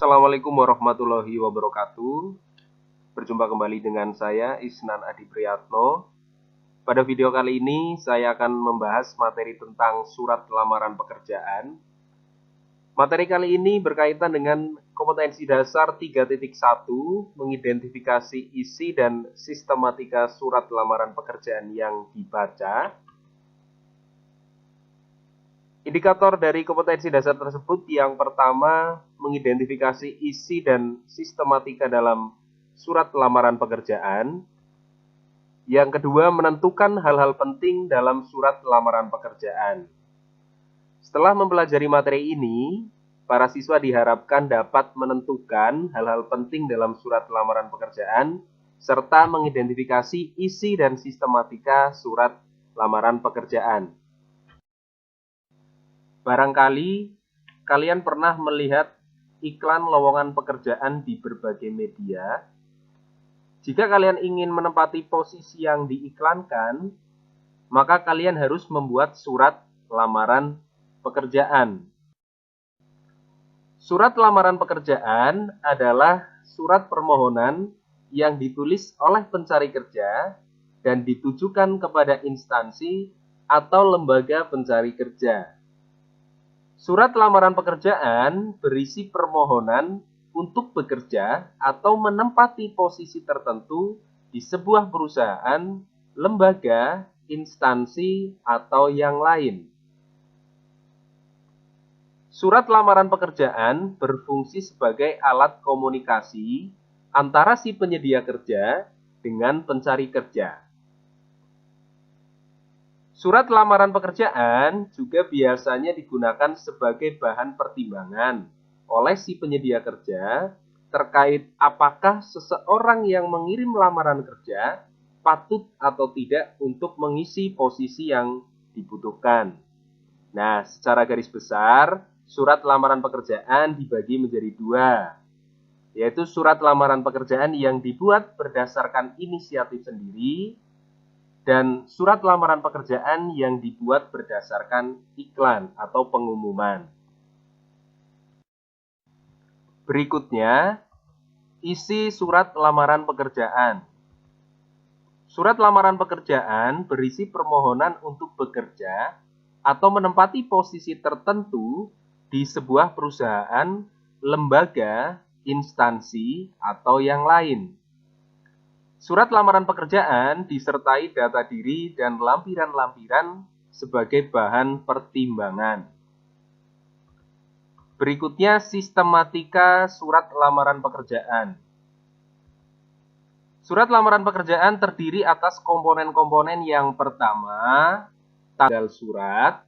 Assalamualaikum warahmatullahi wabarakatuh. Berjumpa kembali dengan saya Isnan Adi Priyatno. Pada video kali ini saya akan membahas materi tentang surat lamaran pekerjaan. Materi kali ini berkaitan dengan kompetensi dasar 3.1, mengidentifikasi isi dan sistematika surat lamaran pekerjaan yang dibaca. Indikator dari kompetensi dasar tersebut yang pertama, mengidentifikasi isi dan sistematika dalam surat lamaran pekerjaan. Yang kedua, menentukan hal-hal penting dalam surat lamaran pekerjaan. Setelah mempelajari materi ini, para siswa diharapkan dapat menentukan hal-hal penting dalam surat lamaran pekerjaan, serta mengidentifikasi isi dan sistematika surat lamaran pekerjaan. Barangkali kalian pernah melihat iklan lowongan pekerjaan di berbagai media. Jika kalian ingin menempati posisi yang diiklankan, maka kalian harus membuat surat lamaran pekerjaan. Surat lamaran pekerjaan adalah surat permohonan yang ditulis oleh pencari kerja dan ditujukan kepada instansi atau lembaga pencari kerja. Surat lamaran pekerjaan berisi permohonan untuk bekerja atau menempati posisi tertentu di sebuah perusahaan, lembaga, instansi, atau yang lain. Surat lamaran pekerjaan berfungsi sebagai alat komunikasi antara si penyedia kerja dengan pencari kerja. Surat lamaran pekerjaan juga biasanya digunakan sebagai bahan pertimbangan oleh si penyedia kerja terkait apakah seseorang yang mengirim lamaran kerja patut atau tidak untuk mengisi posisi yang dibutuhkan. Nah, secara garis besar, surat lamaran pekerjaan dibagi menjadi dua, yaitu surat lamaran pekerjaan yang dibuat berdasarkan inisiatif sendiri dan surat lamaran pekerjaan yang dibuat berdasarkan iklan atau pengumuman. Berikutnya, isi surat lamaran pekerjaan. Surat lamaran pekerjaan berisi permohonan untuk bekerja atau menempati posisi tertentu di sebuah perusahaan, lembaga, instansi, atau yang lain. Surat lamaran pekerjaan disertai data diri dan lampiran-lampiran sebagai bahan pertimbangan. Berikutnya, sistematika surat lamaran pekerjaan. Surat lamaran pekerjaan terdiri atas komponen-komponen yang pertama, tanggal surat,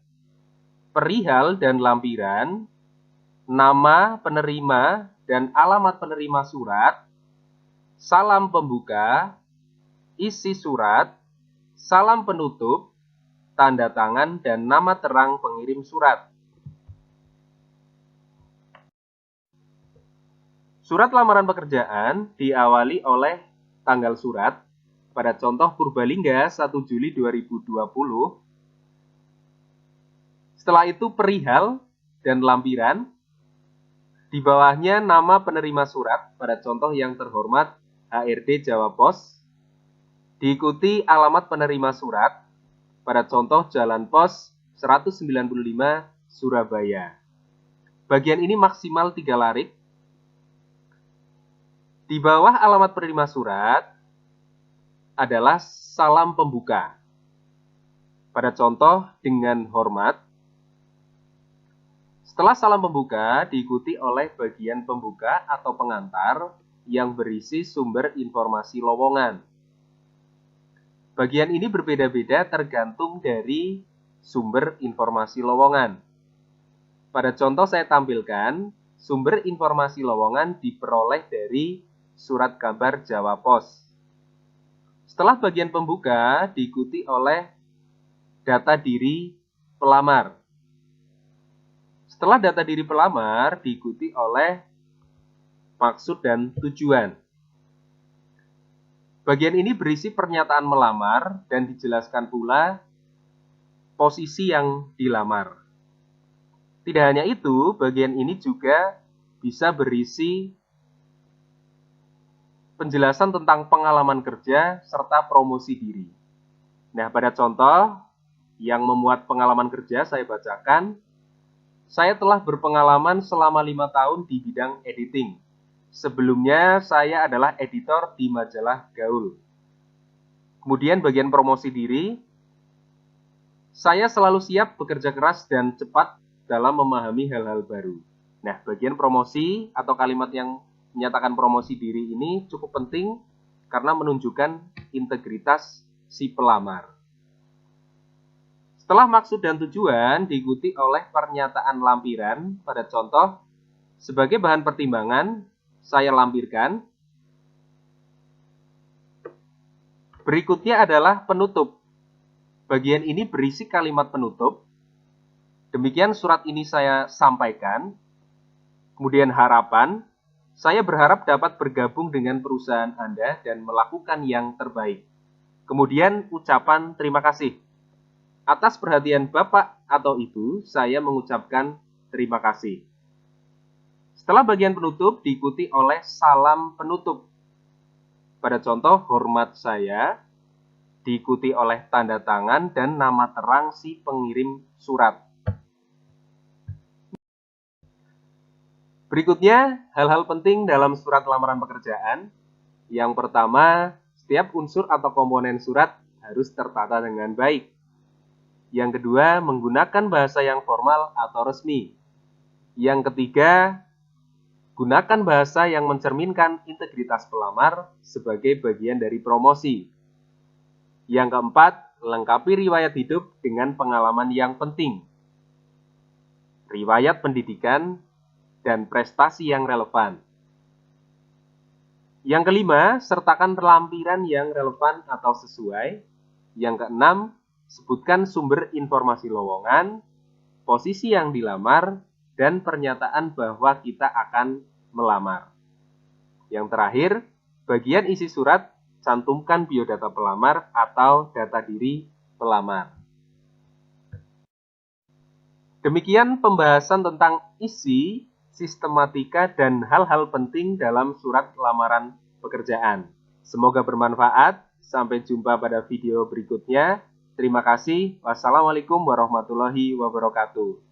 perihal dan lampiran, nama penerima dan alamat penerima surat, salam pembuka, isi surat, salam penutup, tanda tangan, dan nama terang pengirim surat. Surat lamaran pekerjaan diawali oleh tanggal surat, pada contoh Purbalingga 1 Juli 2020. Setelah itu perihal dan lampiran, di bawahnya nama penerima surat, pada contoh yang terhormat HRD Jawa Pos, diikuti alamat penerima surat, pada contoh Jalan Pos 195 Surabaya. Bagian ini maksimal 3 larik. Di bawah alamat penerima surat adalah salam pembuka, pada contoh dengan hormat. Setelah salam pembuka diikuti oleh bagian pembuka atau pengantar yang berisi sumber informasi lowongan. Bagian ini berbeda-beda tergantung dari sumber informasi lowongan. Pada contoh saya tampilkan, sumber informasi lowongan diperoleh dari surat kabar Jawa Pos. Setelah bagian pembuka diikuti oleh data diri pelamar. Setelah data diri pelamar diikuti oleh maksud dan tujuan. Bagian ini berisi pernyataan melamar dan dijelaskan pula posisi yang dilamar. Tidak hanya itu, bagian ini juga bisa berisi penjelasan tentang pengalaman kerja serta promosi diri. Nah, pada contoh yang memuat pengalaman kerja saya bacakan, saya telah berpengalaman selama 5 tahun di bidang editing. Sebelumnya saya adalah editor di majalah Gaul. Kemudian bagian promosi diri, saya selalu siap bekerja keras dan cepat dalam memahami hal-hal baru. Nah, bagian promosi atau kalimat yang menyatakan promosi diri ini cukup penting karena menunjukkan integritas si pelamar. Setelah maksud dan tujuan diikuti oleh pernyataan lampiran, pada contoh, sebagai bahan pertimbangan, saya lampirkan. Berikutnya adalah penutup. Bagian ini berisi kalimat penutup. Demikian surat ini saya sampaikan. Kemudian harapan, saya berharap dapat bergabung dengan perusahaan Anda dan melakukan yang terbaik. Kemudian ucapan terima kasih. Atas perhatian Bapak atau Ibu, saya mengucapkan terima kasih. Setelah bagian penutup diikuti oleh salam penutup. Pada contoh, hormat saya, diikuti oleh tanda tangan dan nama terang si pengirim surat. Berikutnya, hal-hal penting dalam surat lamaran pekerjaan. Yang pertama, setiap unsur atau komponen surat harus tertata dengan baik. Yang kedua, menggunakan bahasa yang formal atau resmi. Yang ketiga, gunakan bahasa yang mencerminkan integritas pelamar sebagai bagian dari promosi. Yang keempat, lengkapi riwayat hidup dengan pengalaman yang penting. Riwayat pendidikan dan prestasi yang relevan. Yang kelima, sertakan lampiran yang relevan atau sesuai. Yang keenam, sebutkan sumber informasi lowongan, posisi yang dilamar, dan pernyataan bahwa kita akan melamar. Yang terakhir, bagian isi surat, cantumkan biodata pelamar atau data diri pelamar. Demikian pembahasan tentang isi, sistematika, dan hal-hal penting dalam surat lamaran pekerjaan. Semoga bermanfaat. Sampai jumpa pada video berikutnya. Terima kasih. Wassalamualaikum warahmatullahi wabarakatuh.